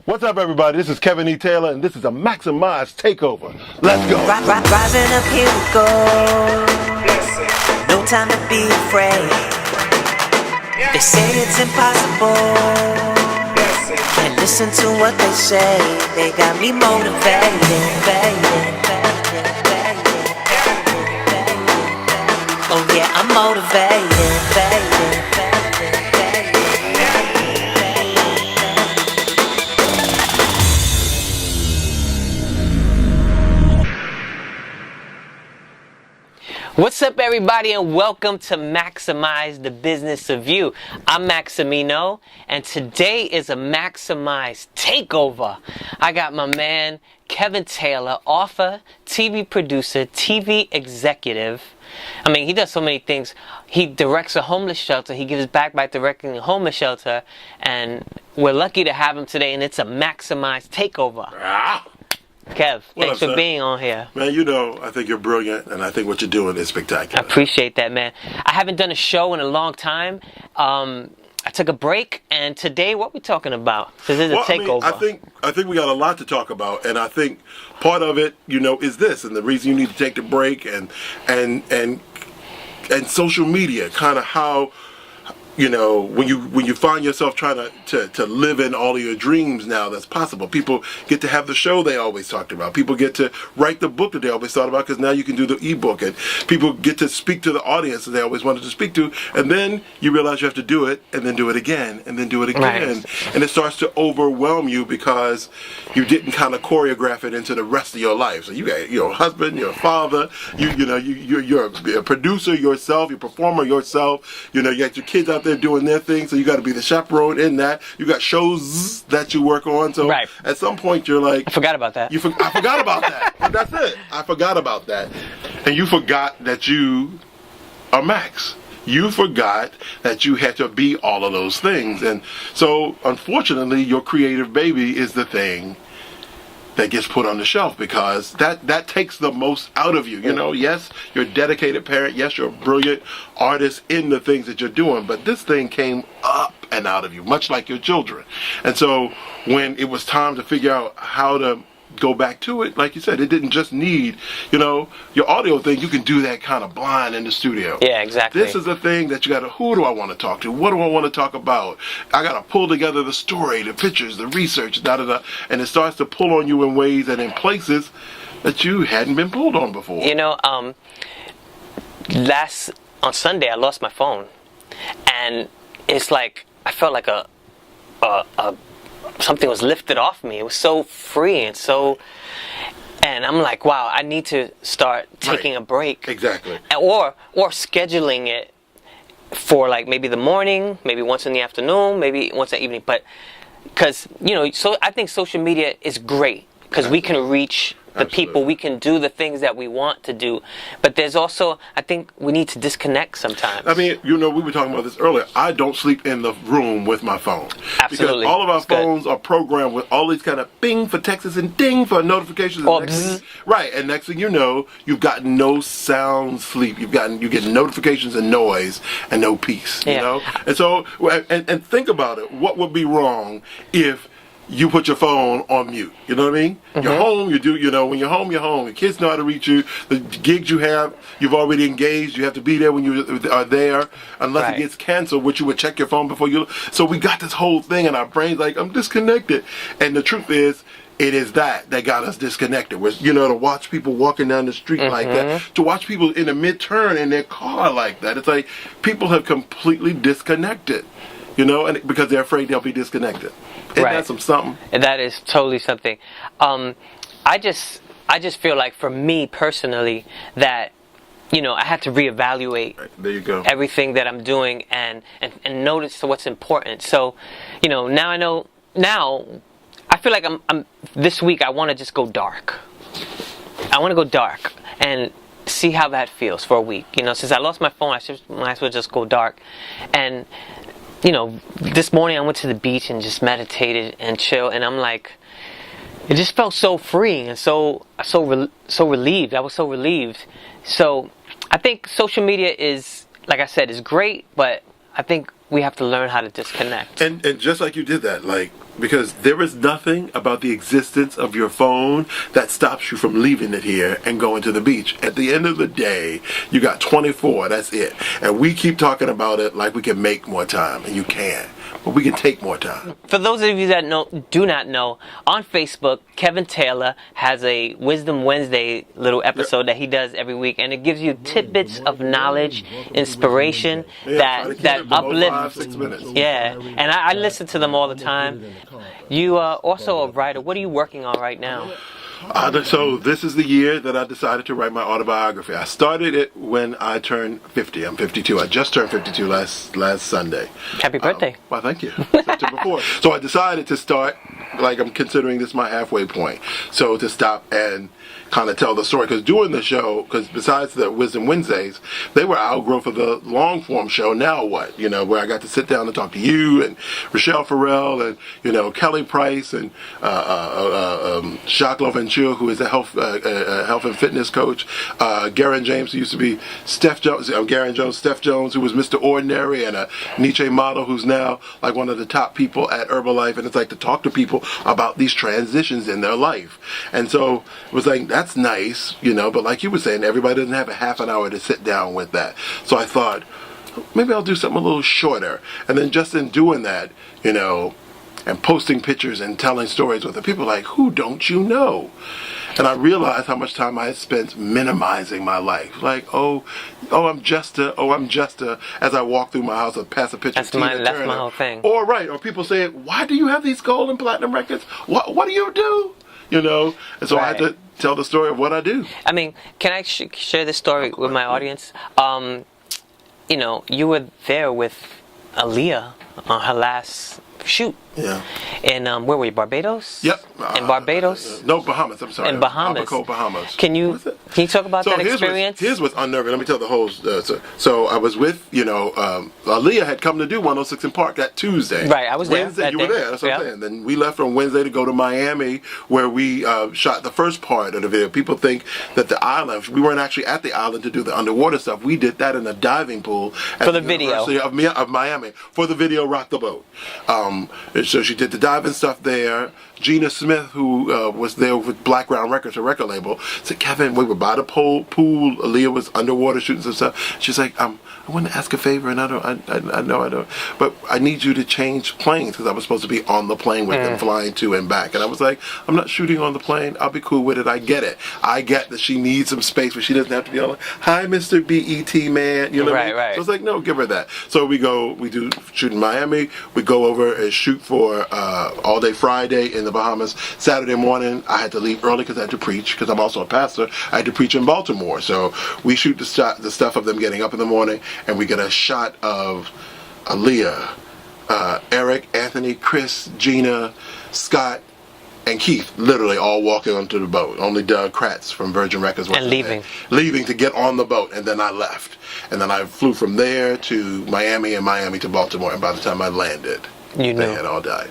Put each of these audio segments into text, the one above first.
What's up, everybody? This is Kevin E. Taylor, and this is a Maximized Takeover. Let's go. Rising up, here we go. No time to be afraid. They say it's impossible, and listen to what they say. They got me motivated. Oh yeah, I'm motivated. What's up, everybody, and welcome to Maximize the Business of You. I'm Maximino, and today is a Maximize Takeover. I got my man, Kevin Taylor, author, TV producer, TV executive. I mean, he does so many things. He directs a homeless shelter. He gives back by directing a homeless shelter, and we're lucky to have him today, and it's a Maximize Takeover. Kev, thanks for being on here. Man, you know, I think you're brilliant, and I think what you're doing is spectacular. I appreciate that, man. I haven't done a show in a long time. I took a break, and today, what we talking about? Because it's a takeover. I think we got a lot to talk about, and I think part of it, you know, is this, and the reason you need to take the break, and social media, kind of how. You know, when you find yourself trying to live in all of your dreams now, that's possible. People get to have the show they always talked about. People get to write the book that they always thought about, because now you can do the ebook. And people get to speak to the audience that they always wanted to speak to. And then you realize you have to do it, and then do it again, and then do it again. Right. And it starts to overwhelm you because you didn't kind of choreograph it into the rest of your life. So you got your husband, your father, you're a producer yourself, you're a performer yourself. You know, you got your kids out there doing their thing, so you got to be the chaperone in that. You got shows that you work on, so right. At some point you're like, I forgot about that. I forgot about that. But that's it. I forgot about that. And you forgot that you are Max. You forgot that you had to be all of those things. And so, unfortunately, your creative baby is the thing that gets put on the shelf, because that takes the most out of you. You know, yes, you're a dedicated parent. Yes, you're a brilliant artist in the things that you're doing. But this thing came up and out of you, much like your children. And so when it was time to figure out how to go back to it, like you said, it didn't just need, you know, your audio thing. You can do that kind of blind in the studio. Yeah, exactly. This is the thing that you got to, who do I want to talk to? What do I want to talk about? I got to pull together the story, the pictures, the research, and it starts to pull on you in ways and in places that you hadn't been pulled on before. You know, on Sunday, I lost my phone, and it's like, I felt like something was lifted off me. It was so free and I'm like, wow, I need to start taking a break. Exactly. Or scheduling it for like maybe the morning, maybe once in the afternoon, maybe once in the evening. But because, you know, so I think social media is great because we can reach the people, we can do the things that we want to do. But there's also, I think we need to disconnect sometimes. I mean, you know, we were talking about this earlier. I don't sleep in the room with my phone. Absolutely. Because all of our phones are programmed with all these kind of bing for texts and ding for notifications. Or right, and next thing you know, you've got no sound sleep. You get notifications and noise and no peace. You know? And so, and think about it. What would be wrong if you put your phone on mute? You know what I mean? Mm-hmm. You're home, when you're home, you're home. Your kids know how to reach you. The gigs you have, you've already engaged. You have to be there when you are there, unless it gets canceled, which you would check your phone before you. So we got this whole thing in our brains like, I'm disconnected. And the truth is, it is that got us disconnected. You know, to watch people walking down the street like that, to watch people in a mid-turn in their car like that. It's like people have completely disconnected, you know, and because they're afraid they'll be disconnected. Isn't that something? That is totally something. I just feel like, for me personally, that, you know, I had to reevaluate there you go. Everything that I'm doing and notice what's important. So, you know, now I know. Now I feel like I'm this week I want to just go dark. I want to go dark and see how that feels for a week. You know, since I lost my phone, I might as well just go dark. And you know, this morning I went to the beach and just meditated and chill, and I'm like, it just felt so free and so relieved. I was so relieved. So I think social media is, like I said, is great, but I think we have to learn how to disconnect. And just like you did that, like, because there is nothing about the existence of your phone that stops you from leaving it here and going to the beach. At the end of the day, you got 24, that's it. And we keep talking about it like we can make more time, and you can. But we can take more time. For those of you that do not know, on Facebook, Kevin Taylor has a Wisdom Wednesday little episode that he does every week, and it gives you tidbits of knowledge, inspiration that uplifts. 5-6 minutes. Yeah, and I listen to them all the time. You are also a writer. What are you working on right now? So this is the year that I decided to write my autobiography. I started it when I turned 50. I'm 52. I just turned 52 last Sunday. Happy birthday. Well, thank you. September 4th. So I decided to start, like, I'm considering this my halfway point. So to stop and kind of tell the story, because doing the show, because besides the Wisdom Wednesdays, they were outgrowth of the long form show. Now what? You know, where I got to sit down and talk to you and Rochelle Farrell and, you know, Kelly Price and Jacques Loventure, who is a health and fitness coach. Garen James, who used to be Steph Jones, Steph Jones, who was Mr. Ordinary, and a Nietzsche model who's now like one of the top people at Herbalife. And it's like to talk to people about these transitions in their life. And so it was like, that's nice, you know, but like you were saying, everybody doesn't have a half an hour to sit down with that. So I thought, maybe I'll do something a little shorter. And then just in doing that, you know, and posting pictures and telling stories with it, people are like, who don't you know? And I realized how much time I had spent minimizing my life. Like, I'm just a, as I walk through my house, I pass a picture of Tina Turner. That's my whole thing. Or people say, why do you have these gold and platinum records? What do you do? You know? And so I had to tell the story of what I do. I mean, can I share this story with my audience? You know, you were there with Aaliyah on her last shoot. Yeah. And where were you? Barbados? Yep. In Barbados? No, Bahamas. I'm sorry. In Bahamas. Abaco, Bahamas. Can you talk about that experience? Here's what's unnerving. Let me tell the whole. So I was with, you know, Aaliyah had come to do 106 in Park that Tuesday. Right, I was there. Wednesday, you were there. That's what I'm saying. Then we left on Wednesday to go to Miami, where we shot the first part of the video. People think that the island. We weren't actually at the island to do the underwater stuff. We did that in a diving pool at the University of Miami for the video Rock the Boat. So she did the diving stuff there. Gina Smith, who was there with Blackground Records, her record label, said, Kevin, we were by the pool. Aaliyah was underwater shooting some stuff. She's like, I want to ask a favor, and I know I don't, but I need you to change planes, because I was supposed to be on the plane with them flying to and back. And I was like, I'm not shooting on the plane. I'll be cool with it. I get it. I get that she needs some space where she doesn't have to be on, hi, Mr. BET man. You know what I mean? Right. So it's like, no, give her that. So we do shoot in Miami. We go over and shoot for All Day Friday in the Bahamas. Saturday morning, I had to leave early because I had to preach, because I'm also a pastor. I had to preach in Baltimore. So we shoot the stuff of them getting up in the morning, and we get a shot of Aaliyah, Eric, Anthony, Chris, Gina, Scott, and Keith literally all walking onto the boat. Only Doug Kratz from Virgin Records was leaving to get on the boat, and then I left. And then I flew from there to Miami and Miami to Baltimore, and by the time I landed, they had all died.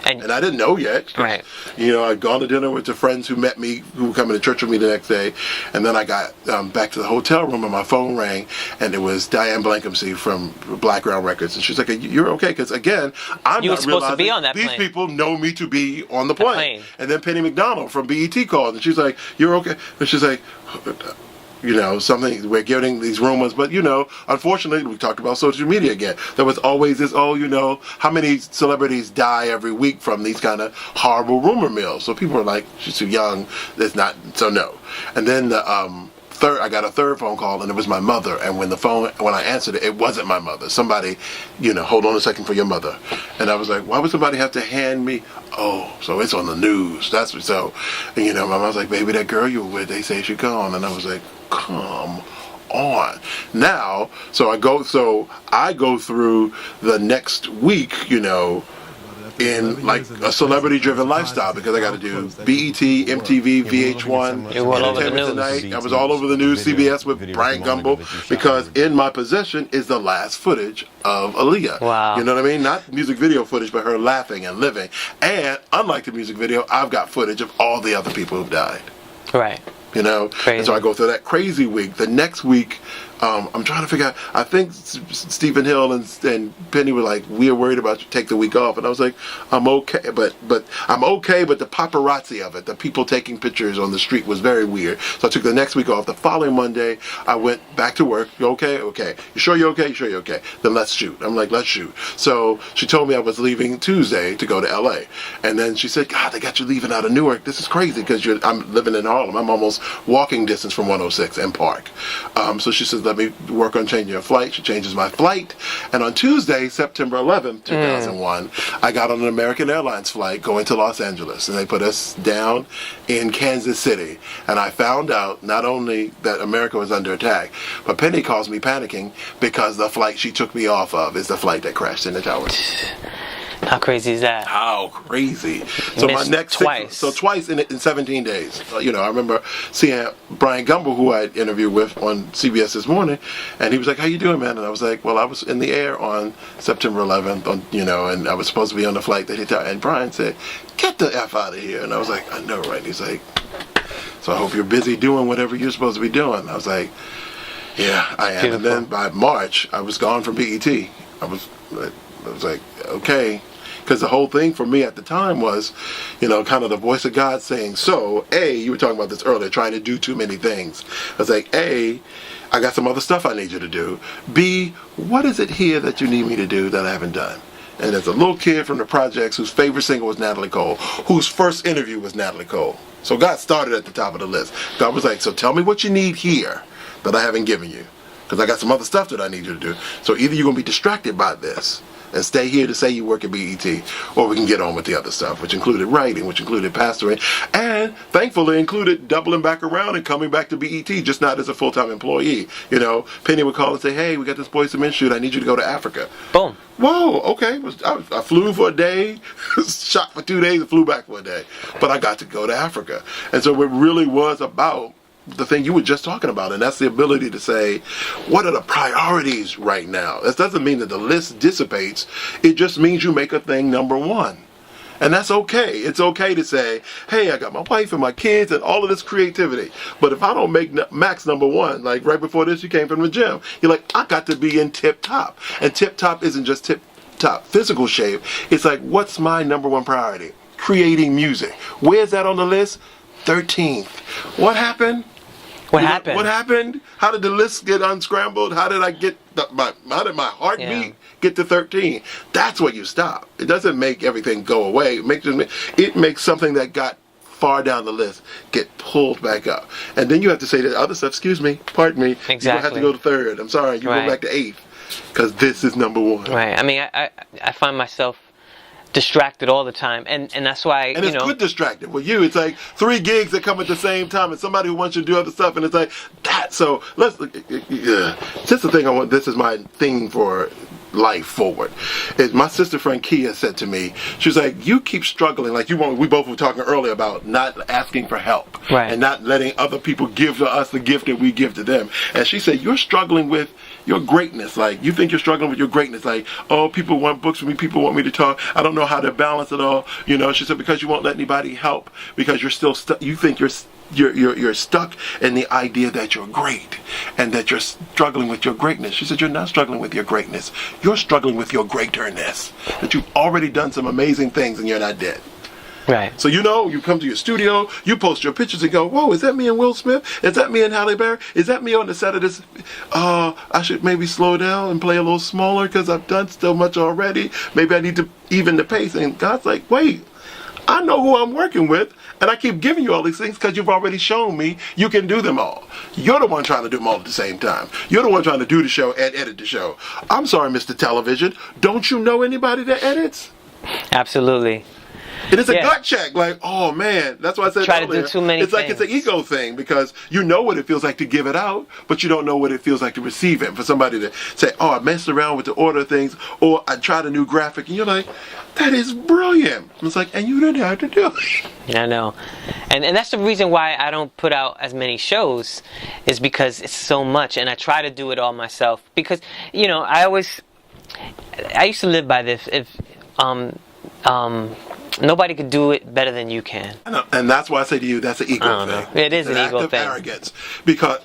And I didn't know yet. Right. You know, I'd gone to dinner with the friends who met me, who were coming to church with me the next day. And then I got back to the hotel room and my phone rang, and it was Diane Blankenship from Blackground Records. And she's like, you're okay? Because again, I'm not realizing to be on that these plane. People know me to be on the plane. And then Penny McDonald from BET called, and she's like, you're okay? And she's like, you know, something, we're getting these rumors, but, you know, unfortunately, we talked about social media again. There was always this, you know, how many celebrities die every week from these kind of horrible rumor mills? So people were like, she's too young, there's not, so no. And then I got a third phone call, and it was my mother. And when I answered it, it wasn't my mother. Somebody, you know, hold on a second for your mother. And I was like, why would somebody have to hand me? Oh, so it's on the news. That's what. So, and, you know, my mom was like, baby, that girl you were with, they say she's gone. And I was like, come on. Now, so I go through the next week, you know, in like a celebrity-driven lifestyle, because I got to do BET, MTV, VH1, Entertainment Tonight. I was all over the news, CBS with Brian Gumbel, because in my possession is the last footage of Aaliyah. Wow. You know what I mean? Not music video footage, but her laughing and living. And unlike the music video, I've got footage of all the other people who've died. Right. You know, Crazy. And so I go through that crazy week. The next week, I'm trying to figure out. I think Stephen Hill and Penny were like, "We're worried about you. Take the week off." And I was like, "I'm okay, but I'm okay." But the paparazzi of it, the people taking pictures on the street, was very weird. So I took the next week off. The following Monday, I went back to work. You okay? Okay. You sure you're okay? You sure you're okay? Then let's shoot. I'm like, let's shoot. So she told me I was leaving Tuesday to go to LA, and then she said, "God, they got you leaving out of Newark. This is crazy because I'm living in Harlem. I'm almost walking distance from 106 and Park." So she says, "Let me work on changing your flight." She changes my flight, and on Tuesday, September 11th, 2001, I got on an American Airlines flight going to Los Angeles, and they put us down in Kansas City. And I found out not only that America was under attack, but Penny calls me panicking because the flight she took me off of is the flight that crashed in the towers. How crazy is that? How crazy! So my Missed next twice. twice in 17 days. I remember seeing Brian Gumble, who I interviewed with on CBS this morning, and he was like, "How you doing, man?" And I was like, "Well, I was in the air on September 11th, and I was supposed to be on the flight that hit out." And Brian said, "Get the F out of here!" And I was like, "I know, right?" And he's like, "So I hope you're busy doing whatever you're supposed to be doing." I was like, "Yeah, I am." Beautiful. And then by March, I was gone from BET. I was like, okay. Because the whole thing for me at the time was, kind of the voice of God saying, so, A, you were talking about this earlier, trying to do too many things. I was like, A, I got some other stuff I need you to do. B, what is it here that you need me to do that I haven't done? And there's a little kid from the projects whose favorite singer was Natalie Cole, whose first interview was Natalie Cole. So God started at the top of the list. God was like, so tell me what you need here that I haven't given you. Because I got some other stuff that I need you to do. So either you're going to be distracted by this and stay here to say you work at BET, or we can get on with the other stuff, which included writing, which included pastoring, and thankfully included doubling back around and coming back to BET, just not as a full-time employee. Penny would call and say, "Hey, we got this Boyz II Men shoot. I need you to go to Africa." Boom. Whoa, okay. I flew for a day, shot for 2 days, and flew back for a day. But I got to go to Africa. And so it really was about the thing you were just talking about, and that's the ability to say, what are the priorities right now? That doesn't mean that the list dissipates. It just means you make a thing number one. And that's okay. It's okay to say, hey, I got my wife and my kids and all of this creativity. But if I don't make Max number one, like right before this, you came from the gym. You're like, I got to be in tip top. And tip top isn't just tip top physical shape. It's like, what's my number one priority? Creating music. Where's that on the list? 13th. What happened? What happened? What happened? How did the list get unscrambled? How did I get how did my heartbeat get to 13? That's where you stop. It doesn't make everything go away. It makes something that got far down the list get pulled back up. And then you have to say the other stuff, excuse me, pardon me, Exactly. you don't have to go to third. I'm sorry, you go back to 8th. Because this is number one. Right. I mean, I find myself distracted all the time, and that's why and it's good distracted. With you, it's like 3 gigs that come at the same time, and somebody who wants you to do other stuff, and it's like that. So let's just the thing I want. This is my thing for life forward. Is my sister Frankia said to me, she was like, you keep struggling, like we both were talking earlier about not asking for help, right, and not letting other people give to us the gift that we give to them. And she said, you're struggling with your greatness. Like, you think you're struggling with your greatness. Like, oh, people want books from me. People want me to talk. I don't know how to balance it all. She said, because you won't let anybody help, because you're still stuck. You think you're stuck in the idea that you're great and that you're struggling with your greatness. She said, you're not struggling with your greatness. You're struggling with your greaterness. That you've already done some amazing things and you're not dead. Right. So you come to your studio, you post your pictures and go, whoa, is that me and Will Smith? Is that me and Halle Berry? Is that me on the set of this? I should maybe slow down and play a little smaller because I've done so much already. Maybe I need to even the pace. And God's like, wait, I know who I'm working with, and I keep giving you all these things because you've already shown me you can do them all. You're the one trying to do them all at the same time. You're the one trying to do the show and edit the show. I'm sorry, Mr. Television. Don't you know anybody that edits? Absolutely. It is a gut check, like, oh man, that's why I said Try earlier, to do too many it's like things. it's an ego thing, because you know what it feels like to give it out, but you don't know what it feels like to receive it. For somebody to say, oh, I messed around with the order of things, or I tried a new graphic, and you're like, that is brilliant. It's like, and you didn't have to do it. Yeah, I know. And that's the reason why I don't put out as many shows, is because it's so much, and I try to do it all myself. Because, I used to live by this. Nobody could do it better than you can. And that's why I say to you, that's an ego thing. It is It's an ego act of thing. arrogance. Because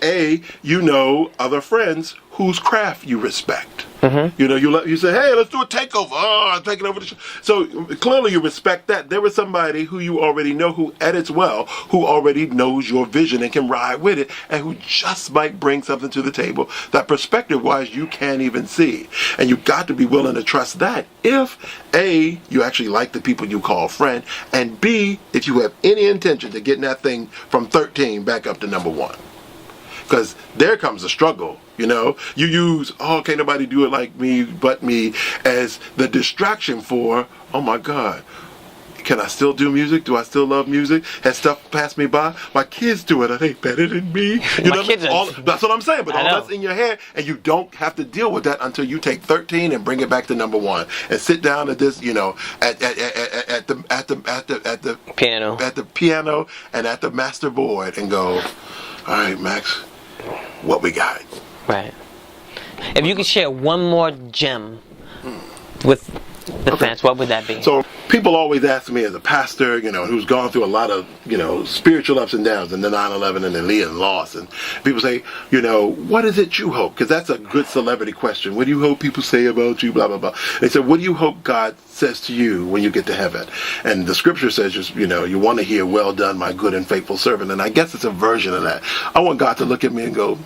you know other friends whose craft you respect. Mm-hmm. You know, you say, hey, let's do a takeover. Oh, I'm taking over the show. So clearly you respect that. There is somebody who you already know who edits well, who already knows your vision and can ride with it, and who just might bring something to the table that perspective-wise you can't even see. And you've got to be willing to trust that if, A, you actually like the people you call friend, and B, if you have any intention to getting that thing from 13 back up to number 1. Because there comes the struggle, you know. You use, oh, can't nobody do it like me but me, as the distraction for, oh my God, can I still do music? Do I still love music? Has stuff passed me by? My kids do it. Are they better than me? You know, that's what I'm saying. But all that's in your head, and you don't have to deal with that until you take 13 and bring it back to number 1, and sit down at this, you know, at the piano and at the master board and go, all right, Max, what we got? Right. If you could share one more gem with the fans, what would that be? So people always ask me as a pastor, you know, who's gone through a lot of, you know, spiritual ups and downs, and the 9/11 and the Lee and loss, and people say, you know, what is it you hope? Because that's a good celebrity question. What do you hope people say about you? Blah blah blah. They said, what do you hope God says to you when you get to heaven? And the scripture says, just, you know, you want to hear, well done, my good and faithful servant. And I guess it's a version of that. I want God to look at me and go,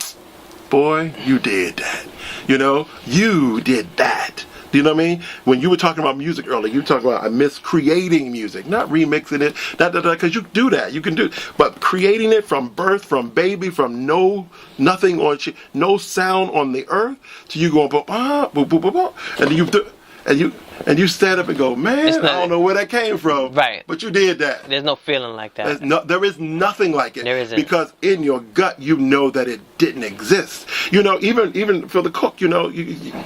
boy, you did that. You know, you did that. Do you know what I mean? When you were talking about music earlier, you were talking about I miss creating music, not remixing it, because you do that. You can do it. But creating it from birth, from baby, from nothing on no sound on the earth, to you going and you stand up and go, man, I don't know where that came from. Right. But you did that. There's no feeling like that. There is nothing like it. There isn't. Because in your gut, you know that it didn't exist. You know, even for the cook, you know,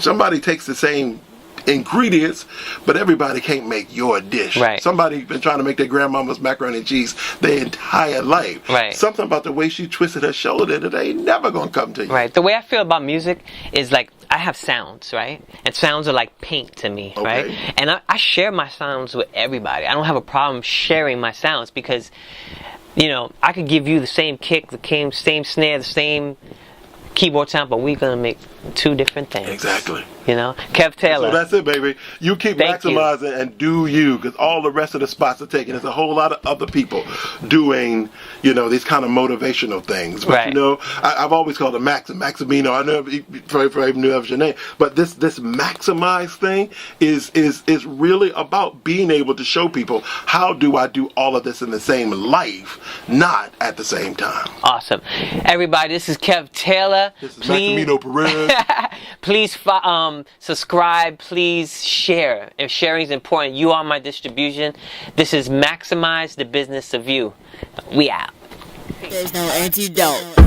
somebody takes the same ingredients, but everybody can't make your dish. Right. Somebody been trying to make their grandmama's macaroni and cheese their entire life. Right. Something about the way she twisted her shoulder that ain't never gonna come to you. Right. The way I feel about music is like I have sounds, right? And sounds are like paint to me, right? And I share my sounds with everybody. I don't have a problem sharing my sounds because, you know, I could give you the same kick, the same snare, the same keyboard sound, but we're gonna make 2 different things. Exactly. You know, Kev Taylor. So that's it, baby. You keep maximizing and do you, because all the rest of the spots are taken. There's a whole lot of other people doing, you know, these kind of motivational things. But you know, I've always called it Maximino. I never even knew that was your name. But this maximize thing is really about being able to show people how do I do all of this in the same life, not at the same time. Awesome. Everybody, this is Kev Taylor. This is Maximino Perez. Please subscribe, please share. If sharing is important, you are my distribution. This is Maximize the Business of You. We out. There's no antidote.